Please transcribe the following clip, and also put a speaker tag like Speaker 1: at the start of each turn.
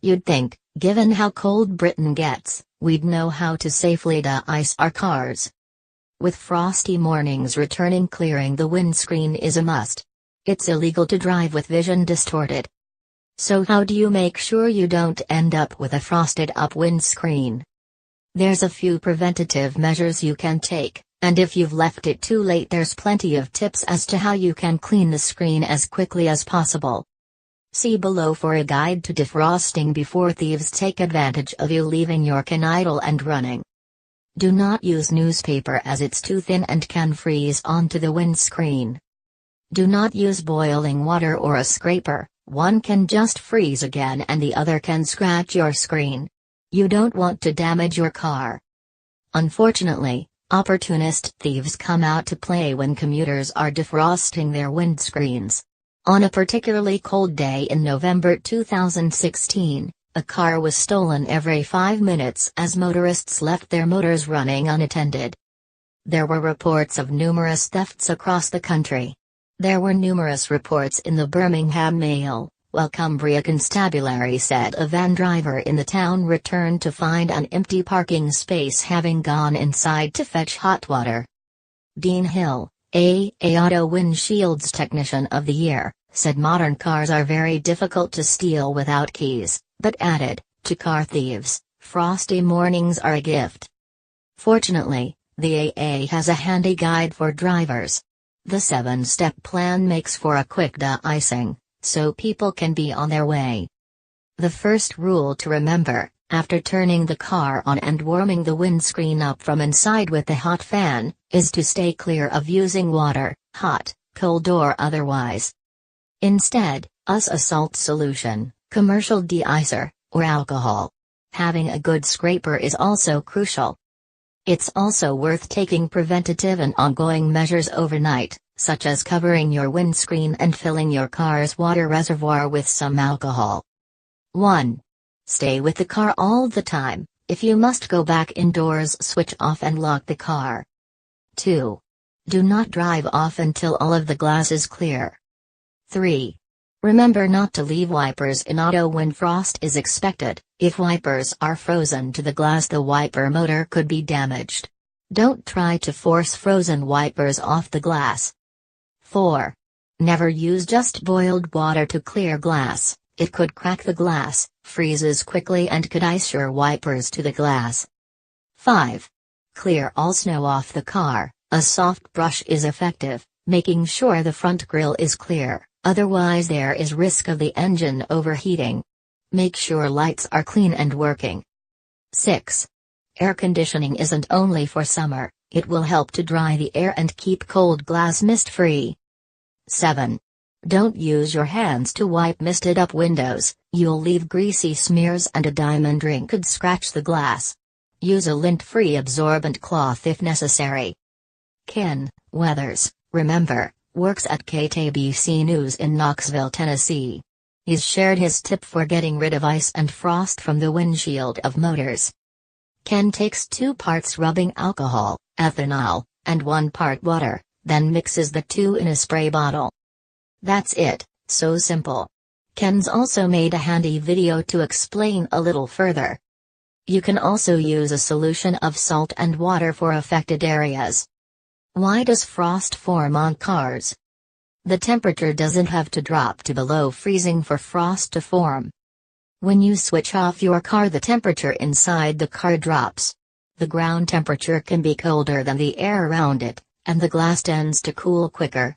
Speaker 1: You'd think, given how cold Britain gets, we'd know how to safely de-ice our cars. With frosty mornings returning, clearing the windscreen is a must. It's illegal to drive with vision distorted. So how do you make sure you don't end up with a frosted-up windscreen? There's a few preventative measures you can take, and if you've left it too late, there's plenty of tips as to how you can clean the screen as quickly as possible. See below for a guide to defrosting before thieves take advantage of you leaving your can idle and running. Do not use newspaper as it's too thin and can freeze onto the windscreen. Do not use boiling water or a scraper, one can just freeze again and the other can scratch your screen. You don't want to damage your car. Unfortunately, opportunist thieves come out to play when commuters are defrosting their windscreens. On a particularly cold day in November 2016, a car was stolen every 5 minutes as motorists left their motors running unattended. There were reports of numerous thefts across the country. There were numerous reports in the Birmingham Mail, while Cumbria Constabulary said a van driver in the town returned to find an empty parking space, having gone inside to fetch hot water. Dean Hill, a Auto Windshields Technician of the Year, said modern cars are very difficult to steal without keys, but added, to car thieves, frosty mornings are a gift. Fortunately, the AA has a handy guide for drivers. The 7-step plan makes for a quick de-icing, so people can be on their way. The first rule to remember, after turning the car on and warming the windscreen up from inside with the hot fan, is to stay clear of using water, hot, cold or otherwise. Instead, use a salt solution, commercial de-icer, or alcohol. Having a good scraper is also crucial. It's also worth taking preventative and ongoing measures overnight, such as covering your windscreen and filling your car's water reservoir with some alcohol. 1. Stay with the car all the time. If you must go back indoors, switch off and lock the car. 2. Do not drive off until all of the glass is clear. 3. Remember not to leave wipers in auto when frost is expected. If wipers are frozen to the glass, the wiper motor could be damaged. Don't try to force frozen wipers off the glass. 4. Never use just boiled water to clear glass, it could crack the glass, freezes quickly and could ice your wipers to the glass. 5. Clear all snow off the car, a soft brush is effective, making sure the front grille is clear, otherwise there is risk of the engine overheating. Make sure lights are clean and working. 6. Air conditioning isn't only for summer, it will help to dry the air and keep cold glass mist-free. 7. Don't use your hands to wipe misted-up windows, you'll leave greasy smears and a diamond ring could scratch the glass. Use a lint-free absorbent cloth if necessary. Ken Weathers, remember, works at KTBC News in Knoxville, Tennessee. He's shared his tip for getting rid of ice and frost from the windshield of motors. Ken takes 2 parts rubbing alcohol, ethanol, and 1 part water, then mixes the 2 in a spray bottle. That's it, so simple. Ken's also made a handy video to explain a little further. You can also use a solution of salt and water for affected areas. Why does frost form on cars? The temperature doesn't have to drop to below freezing for frost to form. When you switch off your car, the temperature inside the car drops. The ground temperature can be colder than the air around it, and the glass tends to cool quicker.